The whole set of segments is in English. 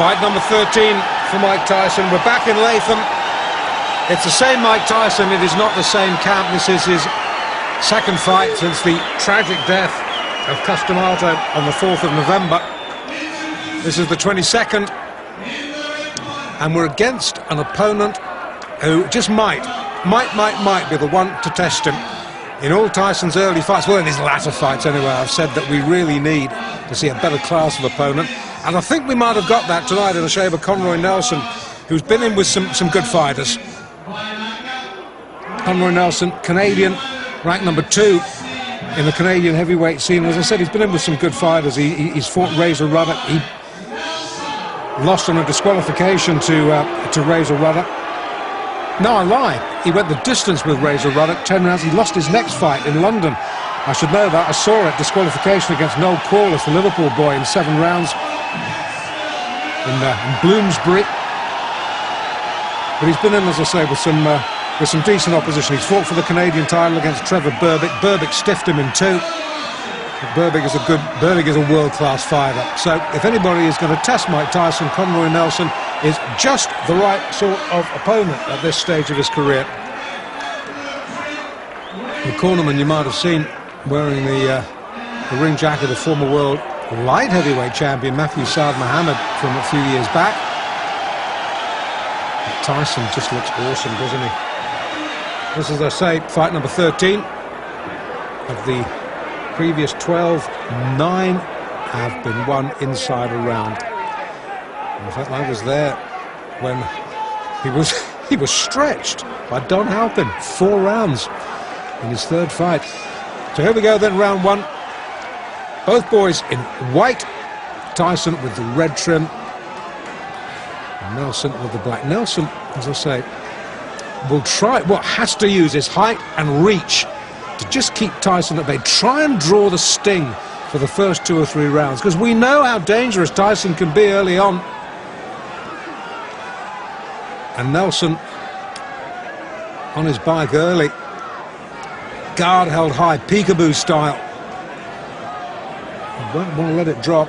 Fight number 13 for Mike Tyson. We're back in Latham. It's the same Mike Tyson. It is not the same camp. This is his second fight since the tragic death of Customato on the 4th of November. This is the 22nd. And we're against an opponent who just might be the one to test him. In all Tyson's early fights, well, in his latter fights anyway, I've said that we really need to see a better class of opponent. And I think we might have got that tonight in the shape of Conroy Nelson, who's been in with some good fighters. Conroy Nelson, Canadian, ranked number 2 in the Canadian heavyweight scene. As I said, he's been in with some good fighters. He's fought Razor Ruddock. He lost on a disqualification to Razor Ruddock. No, I lie. He went the distance with Razor Ruddock, 10 rounds. He lost his next fight in London. I should know that. I saw it. Disqualification against Noel Corliss, the Liverpool boy, in 7 rounds in Bloomsbury. But he's been in, as I say, with some decent opposition. He's fought for the Canadian title against Trevor Berbick. Berbick stiffed him in 2. Berbick is a world-class fighter. So if anybody is going to test Mike Tyson, Conroy Nelson is just the right sort of opponent at this stage of his career. The cornerman you might have seen wearing the ring jacket of former world light heavyweight champion Matthew Saad Mohammed from a few years back. But Tyson just looks awesome, doesn't he? This is, as I say, fight number 13 of the previous 12. 9 have been won inside a round. In fact, I was there when he was stretched by Don Halpin, 4 rounds in his 3rd fight. So here we go then, round 1. Both boys in white. Tyson with the red trim, and Nelson with the black. Nelson, as I say, will try, has to use his height and reach to just keep Tyson at bay. Try and draw the sting for the first 2 or 3 rounds, because we know how dangerous Tyson can be early on. And Nelson on his bike early, guard held high, peekaboo style. Won't want to let it drop.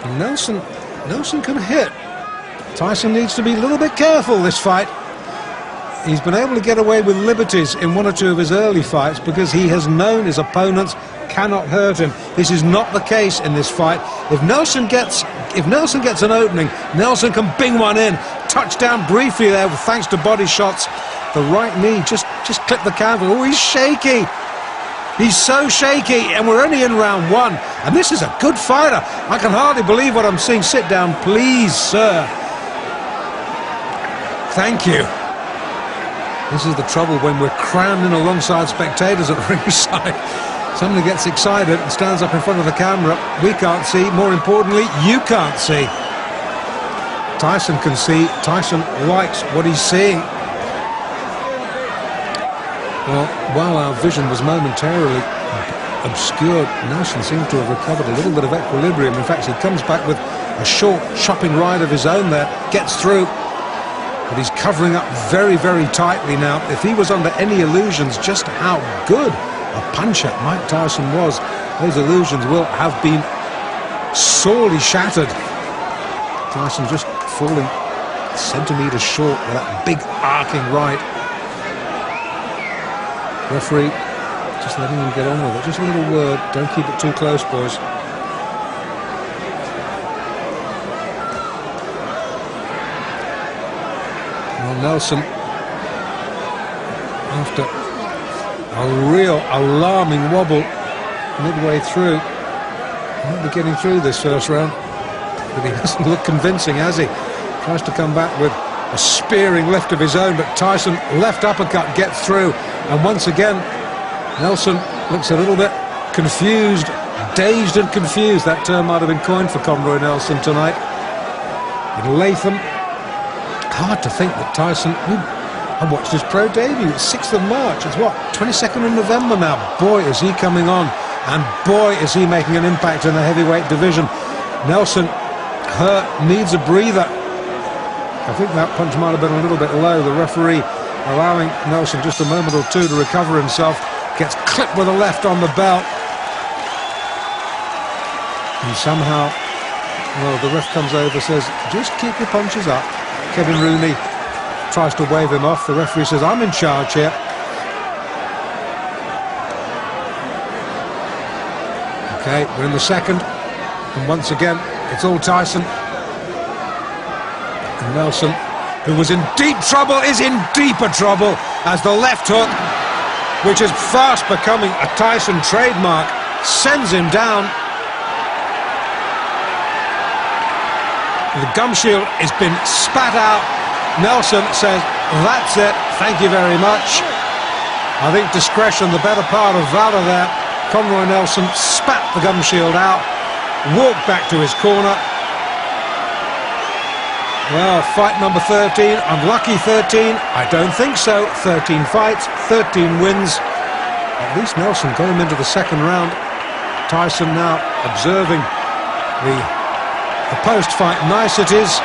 And Nelson can hit. Tyson needs to be a little bit careful this fight. He's been able to get away with liberties in 1 or 2 of his early fights because he has known his opponents cannot hurt him. This is not the case in this fight. If Nelson gets an opening, Nelson can bing one in. Touchdown briefly there, thanks to body shots. The right knee just clipped the canvas. Oh, he's shaky. He's so shaky, and we're only in round 1. And this is a good fighter. I can hardly believe what I'm seeing. Sit down, please, sir. Thank you. This is the trouble when we're crammed in alongside spectators at ringside. Somebody gets excited and stands up in front of the camera. We can't see. More importantly, you can't see. Tyson can see. Tyson likes what he's seeing. Well, while our vision was momentarily obscured, Nelson seemed to have recovered a little bit of equilibrium. In fact, he comes back with a short chopping right of his own there, gets through, but he's covering up very, very tightly now. If he was under any illusions just how good a puncher Mike Tyson was, those illusions will have been sorely shattered. Tyson just falling centimetres short with that big arcing right. Referee just letting him get on with it. Just a little word. Don't keep it too close, boys. Well, Nelson, after a real alarming wobble midway through, might be getting through this first round, but he doesn't look convincing, has he? Tries to come back with a spearing lift of his own, but Tyson, left uppercut, gets through. And once again, Nelson looks a little bit confused, dazed and confused. That term might have been coined for Conroy Nelson tonight. In Latham, hard to think that Tyson, I watched his pro debut, it's 6th of March, it's what, 22nd of November now. Boy, is he coming on, and boy, is he making an impact in the heavyweight division. Nelson hurt, needs a breather. I think that punch might have been a little bit low. The referee allowing Nelson just a moment or 2 to recover himself. Gets clipped with a left on the belt. And somehow, well, the ref comes over, says, just keep your punches up. Kevin Rooney tries to wave him off. The referee says, I'm in charge here. Okay, we're in the second. And once again, it's all Tyson. And Nelson, who was in deep trouble, is in deeper trouble as the left hook, which is fast becoming a Tyson trademark, sends him down. The gum shield has been spat out. Nelson says, that's it, thank you very much. I think discretion, the better part of valor there. Conroy Nelson spat the gum shield out, walked back to his corner. Well, fight number 13, unlucky 13, I don't think so. 13 fights, 13 wins. At least Nelson got him into the second round. Tyson now observing the post-fight niceties.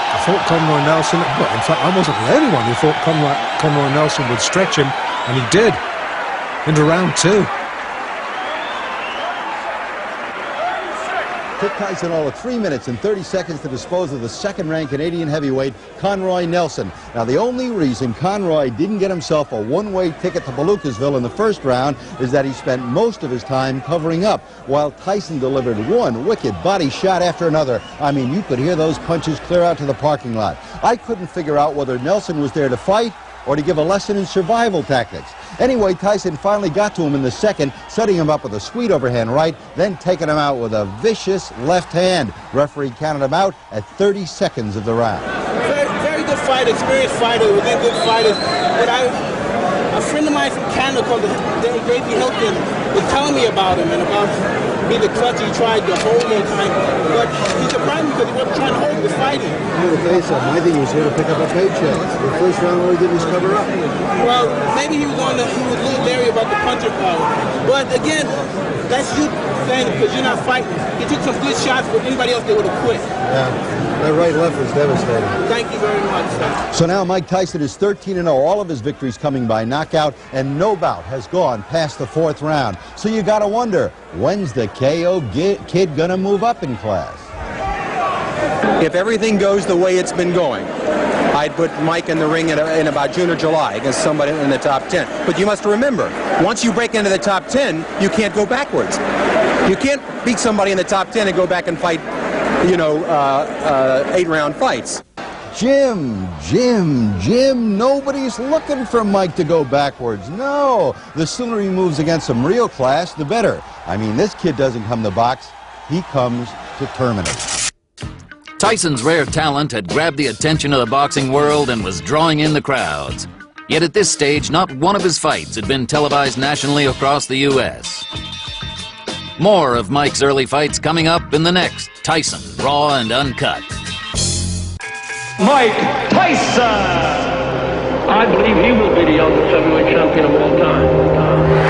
I thought Conroy Nelson, well, in fact, I wasn't the only one who thought Conroy Nelson would stretch him, and he did, into round 2. Took Tyson all of 3 minutes and 30 seconds to dispose of the second-ranked Canadian heavyweight, Conroy Nelson. Now, the only reason Conroy didn't get himself a one-way ticket to Palookasville in the first round is that he spent most of his time covering up, while Tyson delivered one wicked body shot after another. I mean, you could hear those punches clear out to the parking lot. I couldn't figure out whether Nelson was there to fight or to give a lesson in survival tactics. Anyway, Tyson finally got to him in the second, setting him up with a sweet overhand right, then taking him out with a vicious left hand. Referee counted him out at 30 seconds of the round. Very good fighter, experienced fighter, within good fighters. But a friend of mine from Canada called Davey Hilton was telling me about him and about being the clutch he tried the whole time. But he surprised me because he wasn't trying to hold, he was fighting. I'm going to tell you something. I think he was here to pick up a paycheck. The first round, all he did was cover up. Well, maybe he was a little leery about the puncher power. But again, that's you saying it because you're not fighting. He took some good shots, but anybody else, they would have quit. Yeah. That right left was devastating. Thank you very much, sir. So now Mike Tyson is 13-0, all of his victories coming by knockout, and no bout has gone past the 4th round. So you got to wonder, when's the KO kid going to move up in class? If everything goes the way it's been going, I'd put Mike in the ring in about June or July against somebody in the top 10. But you must remember, once you break into the top 10, you can't go backwards. You can't beat somebody in the top 10 and go back and fight, you know, 8-round fights. Jim, nobody's looking for Mike to go backwards. No, the sooner he moves against some real class, the better. I mean, this kid doesn't come to box, he comes to terminate. Tyson's rare talent had grabbed the attention of the boxing world and was drawing in the crowds. Yet at this stage, not one of his fights had been televised nationally across the U.S. More of Mike's early fights coming up in the next Tyson Raw and Uncut. Mike Tyson! I believe he will be the youngest heavyweight champion of all time.